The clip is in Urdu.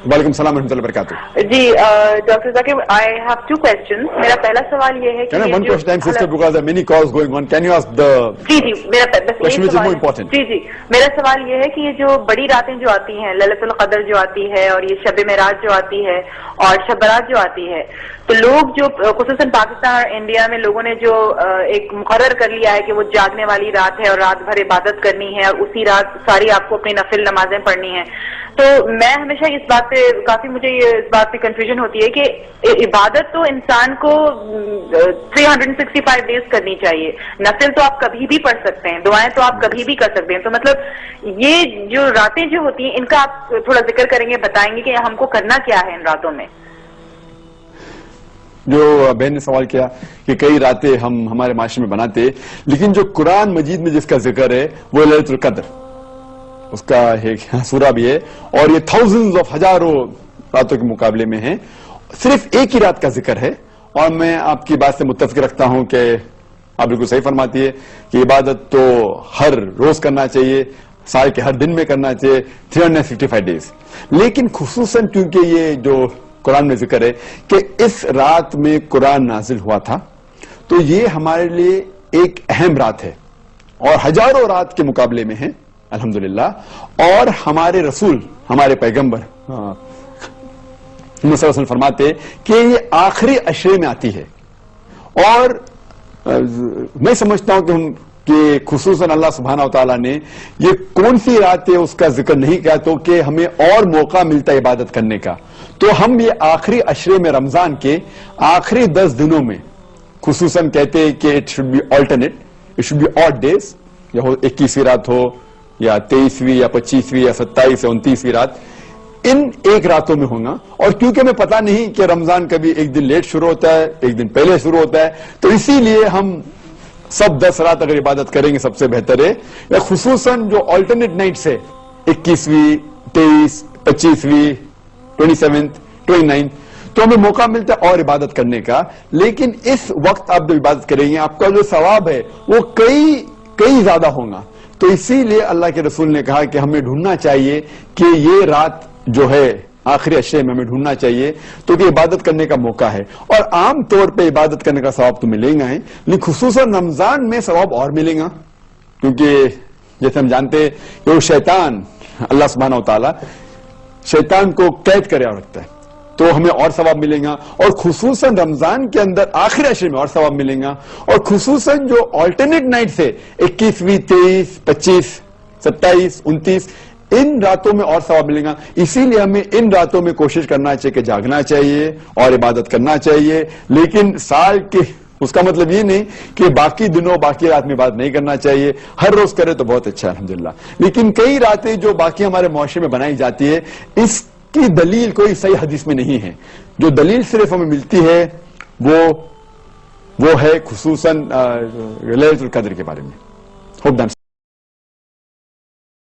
وعلیکم السلام ورحمۃ اللہ وبرکاتہ. جی doctor Zakir, I have two questions. میرا پہلا سوال یہ ہے کہ one question time, sister, because there are many calls going on. Can you ask the جی میرا question which is more important? جی میرا سوال یہ ہے کہ یہ جو بڑی راتیں جو آتی ہیں, لیلۃ القدر جو آتی ہے, اور یہ شب معراج جو آتی ہے, اور شب برات جو آتی ہے, تو لوگ جو خصوصاً پاکستان اور انڈیا میں لوگوں نے جو ایک مقرر کر لیا ہے کہ وہ جاگنے والی رات ہے اور رات بھر عبادت کرنی ہے, اور اسی رات ساری آپ کو اپنی نفل نمازیں پڑھنی ہیں. تو میں ہمیشہ اس بات پہ کافی مجھے اس بات پہ کنفیوژن ہوتی ہے کہ عبادت تو انسان کو 365 ڈیز کرنی چاہیے, نفل تو آپ کبھی بھی پڑھ سکتے ہیں, دعائیں تو آپ کبھی بھی کر سکتے ہیں. تو مطلب یہ جو راتیں جو ہوتی ہیں ان کا آپ تھوڑا ذکر کریں گے, بتائیں گے کہ ہم کو کرنا کیا ہے ان راتوں میں. جو بہن نے سوال کیا کہ کئی راتیں ہم ہمارے معاشرے میں بناتے, لیکن جو قرآن مجید میں جس کا ذکر ہے وہ لیلۃ القدر, اس کا ایک سورہ بھی ہے, اور یہ تھاؤزنڈز آف ہزاروں راتوں کے مقابلے میں ہیں, صرف ایک ہی رات کا ذکر ہے. اور میں آپ کی بات سے متفق رکھتا ہوں کہ آپ بالکل صحیح فرماتی ہے کہ عبادت تو ہر روز کرنا چاہیے, سال کے ہر دن میں کرنا چاہیے, 365 ڈیز. لیکن خصوصاً کیونکہ یہ جو قرآن میں ذکر ہے کہ اس رات میں قرآن نازل ہوا تھا, تو یہ ہمارے لیے ایک اہم رات ہے اور ہزاروں رات کے مقابلے میں ہے الحمدللہ. اور ہمارے رسول, ہمارے پیغمبر محمد صلی اللہ علیہ وسلم فرماتے کہ یہ آخری عشرے میں آتی ہے. اور میں سمجھتا ہوں کہ خصوصاً اللہ سبحانہ و تعالیٰ نے یہ کون سی رات ہے اس کا ذکر نہیں کیا, تو کہ ہمیں اور موقع ملتا ہے عبادت کرنے کا. تو ہم یہ آخری عشرے میں, رمضان کے آخری 10 دنوں میں خصوصاً کہتے ہیں کہ it should be alternate, it should be odd days, یا 21ویں رات ہو یا 23ویں یا 25ویں یا 27 یا 29ویں رات, ان ایک راتوں میں ہوگا. اور کیونکہ ہمیں پتا نہیں کہ رمضان کبھی ایک دن لیٹ شروع ہوتا ہے, ایک دن پہلے شروع ہوتا ہے, تو اسی لیے ہم سب 10 رات اگر عبادت کریں گے سب سے بہتر ہے. یا خصوصاً جو آلٹرنیٹ نائٹس ہے, 21ویں, 23, 25ویں, 27th, 29th, تو ہمیں موقع ملتا ہے اور عبادت کرنے کا. لیکن اس وقت آپ جو عبادت کریں گے آپ کا جو ثواب ہے وہ کئی زیادہ ہوگا. تو اسی لیے اللہ کے رسول نے کہا کہ ہمیں ڈھونڈنا چاہیے کہ یہ رات جو ہے آخری عشرے میں ہمیں ڈھونڈنا چاہیے, تو کہ عبادت کرنے کا موقع ہے. اور عام طور پہ عبادت کرنے کا ثواب تو ملے گا ہی, لیکن خصوصاً رمضان میں ثواب اور ملے گا, کیونکہ جیسے ہم جانتے ہیں کہ وہ شیطان, اللہ سبحانہ و تعالیٰ شیطان کو قید کرے اور رکھتا ہے, تو ہمیں اور ثواب ملے گا. اور خصوصاً رمضان کے اندر آخری عشرے میں اور ثواب ملے گا. اور خصوصاً جو آلٹرنیٹ نائٹ ہے 21ویں, 23, 25, 27, 29, ان راتوں میں اور ثواب ملے گا. اسی لیے ہمیں ان راتوں میں کوشش کرنا چاہیے کہ جاگنا چاہیے اور عبادت کرنا چاہیے. لیکن سال کے اس کا مطلب یہ نہیں کہ باقی دنوں باقی رات میں عبادت نہیں کرنا چاہیے, ہر روز کرے تو بہت اچھا ہے الحمدللہ. لیکن کئی راتیں جو باقی ہمارے معاشرے میں بنائی جاتی ہے, اس کی دلیل کوئی صحیح حدیث میں نہیں ہے. جو دلیل صرف ہمیں ملتی ہے وہ ہے خصوصاً لیلۃ القدر کے بارے میں.